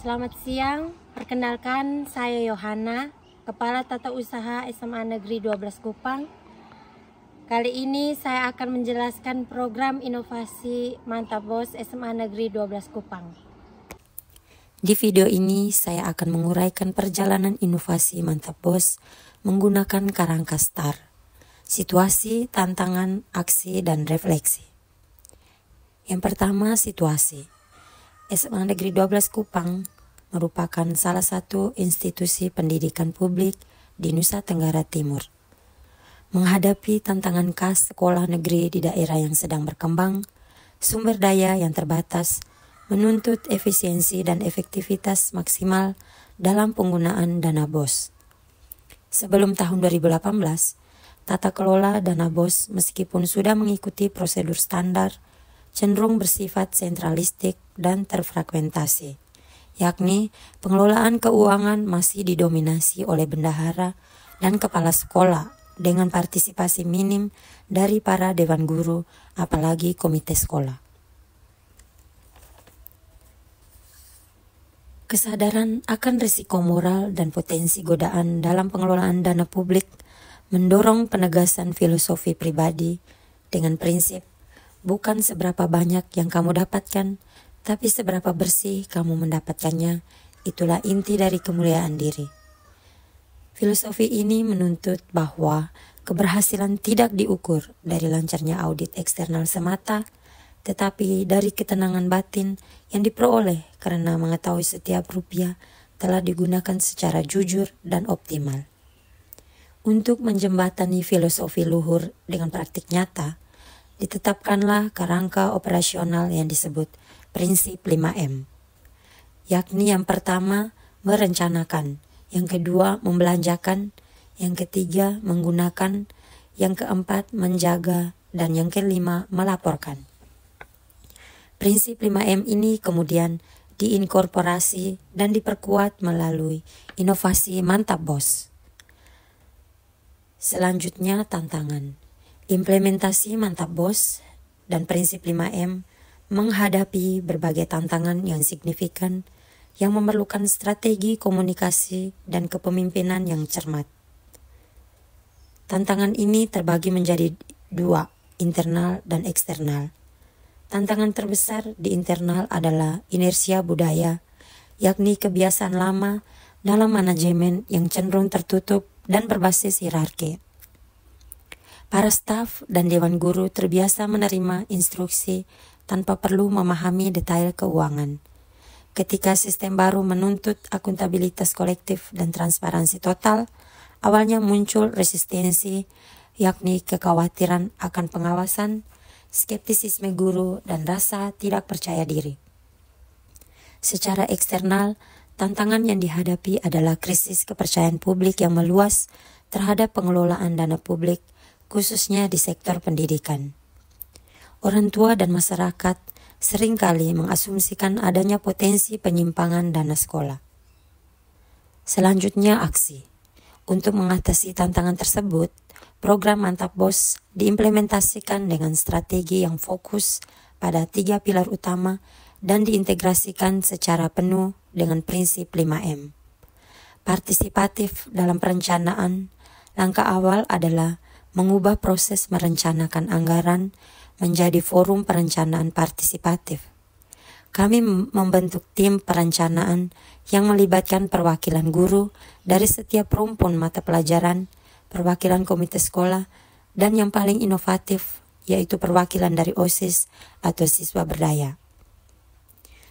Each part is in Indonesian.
Selamat siang, perkenalkan saya Yohana, Kepala Tata Usaha SMA Negeri 12 Kupang. Kali ini saya akan menjelaskan program inovasi Mantap Bos SMA Negeri 12 Kupang. Di video ini saya akan menguraikan perjalanan inovasi Mantap Bos menggunakan kerangka STAR, situasi, tantangan, aksi, dan refleksi. Yang pertama, situasi. SMA Negeri 12 Kupang merupakan salah satu institusi pendidikan publik di Nusa Tenggara Timur. Menghadapi tantangan khas sekolah negeri di daerah yang sedang berkembang, sumber daya yang terbatas, menuntut efisiensi dan efektivitas maksimal dalam penggunaan dana BOS. Sebelum tahun 2018, tata kelola dana BOS meskipun sudah mengikuti prosedur standar, cenderung bersifat sentralistik dan terfragmentasi, yakni pengelolaan keuangan masih didominasi oleh bendahara dan kepala sekolah dengan partisipasi minim dari para dewan guru, apalagi komite sekolah. Kesadaran akan risiko moral dan potensi godaan dalam pengelolaan dana publik mendorong penegasan filosofi pribadi dengan prinsip bukan seberapa banyak yang kamu dapatkan, tapi seberapa bersih kamu mendapatkannya. Itulah inti dari kemuliaan diri. Filosofi ini menuntut bahwa keberhasilan tidak diukur dari lancarnya audit eksternal semata, tetapi dari ketenangan batin yang diperoleh karena mengetahui setiap rupiah telah digunakan secara jujur dan optimal. Untuk menjembatani filosofi luhur dengan praktik nyata, ditetapkanlah kerangka operasional yang disebut prinsip 5M, yakni yang pertama merencanakan, yang kedua membelanjakan, yang ketiga menggunakan, yang keempat menjaga, dan yang kelima melaporkan. Prinsip 5M ini kemudian diinkorporasi dan diperkuat melalui inovasi Mantap Bos. Selanjutnya tantangan. Implementasi Mantap Bos dan prinsip 5M menghadapi berbagai tantangan yang signifikan yang memerlukan strategi komunikasi dan kepemimpinan yang cermat. Tantangan ini terbagi menjadi dua, internal dan eksternal. Tantangan terbesar di internal adalah inersia budaya, yakni kebiasaan lama dalam manajemen yang cenderung tertutup dan berbasis hierarki. Para staf dan dewan guru terbiasa menerima instruksi tanpa perlu memahami detail keuangan. Ketika sistem baru menuntut akuntabilitas kolektif dan transparansi total, awalnya muncul resistensi, yakni kekhawatiran akan pengawasan, skeptisisme guru, dan rasa tidak percaya diri. Secara eksternal, tantangan yang dihadapi adalah krisis kepercayaan publik yang meluas terhadap pengelolaan dana publik, khususnya di sektor pendidikan. Orang tua dan masyarakat seringkali mengasumsikan adanya potensi penyimpangan dana sekolah. Selanjutnya aksi. Untuk mengatasi tantangan tersebut, program Mantap Bos diimplementasikan dengan strategi yang fokus pada 3 pilar utama dan diintegrasikan secara penuh dengan prinsip 5M. Partisipatif dalam perencanaan, langkah awal adalah mengubah proses merencanakan anggaran menjadi forum perencanaan partisipatif. Kami membentuk tim perencanaan yang melibatkan perwakilan guru dari setiap rumpun mata pelajaran, perwakilan komite sekolah, dan yang paling inovatif yaitu perwakilan dari OSIS atau siswa berdaya.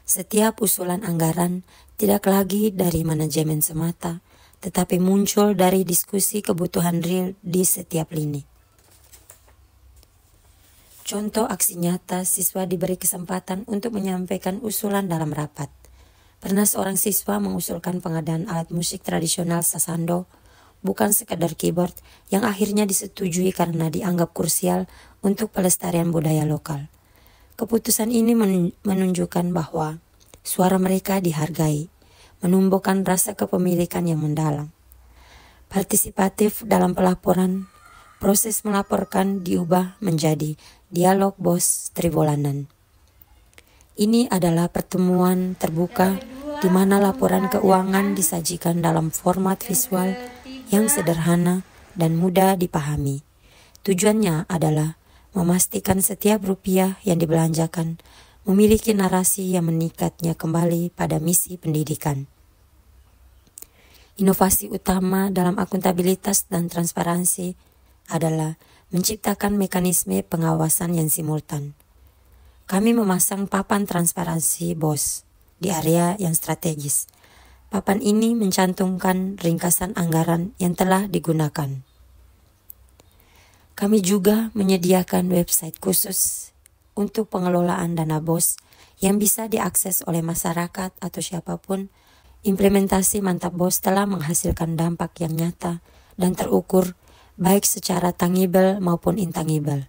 Setiap usulan anggaran tidak lagi dari manajemen semata, tetapi muncul dari diskusi kebutuhan real di setiap lini. Contoh aksi nyata, siswa diberi kesempatan untuk menyampaikan usulan dalam rapat. Pernah seorang siswa mengusulkan pengadaan alat musik tradisional sasando, bukan sekadar keyboard, yang akhirnya disetujui karena dianggap krusial untuk pelestarian budaya lokal. Keputusan ini menunjukkan bahwa suara mereka dihargai, menumbuhkan rasa kepemilikan yang mendalam. Partisipatif dalam pelaporan, proses melaporkan diubah menjadi dialog bos tribulanan. Ini adalah pertemuan terbuka di mana laporan keuangan disajikan dalam format visual yang sederhana dan mudah dipahami. Tujuannya adalah memastikan setiap rupiah yang dibelanjakan memiliki narasi yang meningkatnya kembali pada misi pendidikan. Inovasi utama dalam akuntabilitas dan transparansi adalah menciptakan mekanisme pengawasan yang simultan. Kami memasang papan transparansi BOS di area yang strategis. Papan ini mencantumkan ringkasan anggaran yang telah digunakan. Kami juga menyediakan website khusus untuk pengelolaan dana BOS yang bisa diakses oleh masyarakat atau siapapun. Implementasi Mantap BOS telah menghasilkan dampak yang nyata dan terukur baik secara tangible maupun intangible.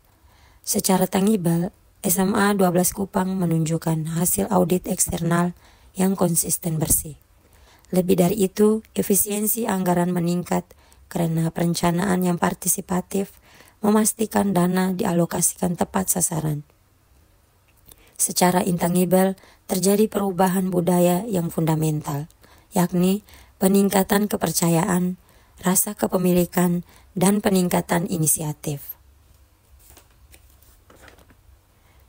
Secara tangible, SMA 12 Kupang menunjukkan hasil audit eksternal yang konsisten bersih. Lebih dari itu, efisiensi anggaran meningkat karena perencanaan yang partisipatif memastikan dana dialokasikan tepat sasaran. Secara intangible, terjadi perubahan budaya yang fundamental, yakni peningkatan kepercayaan, rasa kepemilikan, dan peningkatan inisiatif.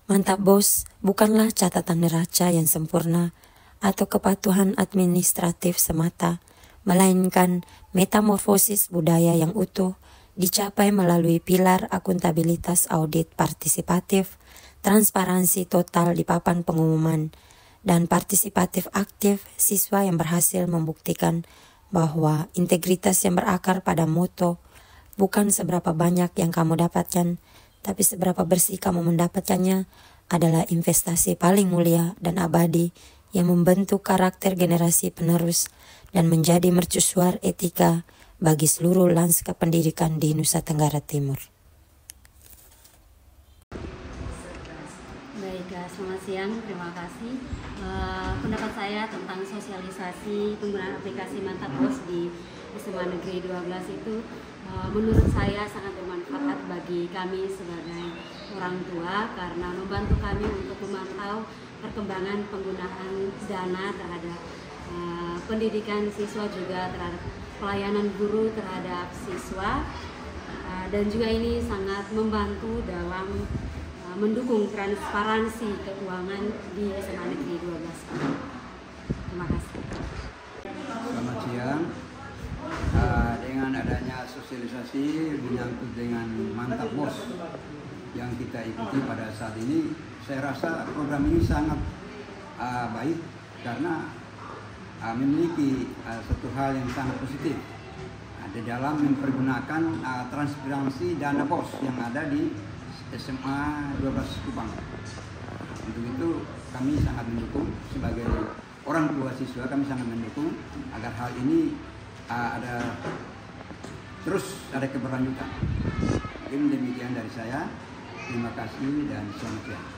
Mantap BOS bukanlah catatan neraca yang sempurna atau kepatuhan administratif semata, melainkan metamorfosis budaya yang utuh dicapai melalui pilar akuntabilitas audit partisipatif, transparansi total di papan pengumuman, dan partisipatif aktif siswa yang berhasil membuktikan bahwa integritas yang berakar pada moto bukan seberapa banyak yang kamu dapatkan, tapi seberapa bersih kamu mendapatkannya adalah investasi paling mulia dan abadi yang membentuk karakter generasi penerus dan menjadi mercusuar etika bagi seluruh lanskap pendidikan di Nusa Tenggara Timur. Baik, selamat siang, terima kasih. Pendapat saya tentang sosialisasi penggunaan aplikasi Mantap BOS di SMA Negeri 12 itu menurut saya sangat bermanfaat bagi kami sebagai orang tua karena membantu kami untuk memantau perkembangan penggunaan dana terhadap pendidikan siswa, juga terhadap pelayanan guru terhadap siswa, dan juga ini sangat membantu dalam mendukung transparansi keuangan di SMA Negeri 12. Terima kasih. Selamat siang. Dengan adanya sosialisasi menyangkut dengan Mantap BOS yang kita ikuti pada saat ini, saya rasa program ini sangat baik karena memiliki satu hal yang sangat positif di dalam mempergunakan transparansi dana BOS yang ada di SMA 12 Kupang. Untuk itu kami sangat mendukung, sebagai orang tua siswa kami sangat mendukung agar hal ini terus ada keberlanjutan. Mungkin demikian dari saya. Terima kasih dan selamat siang.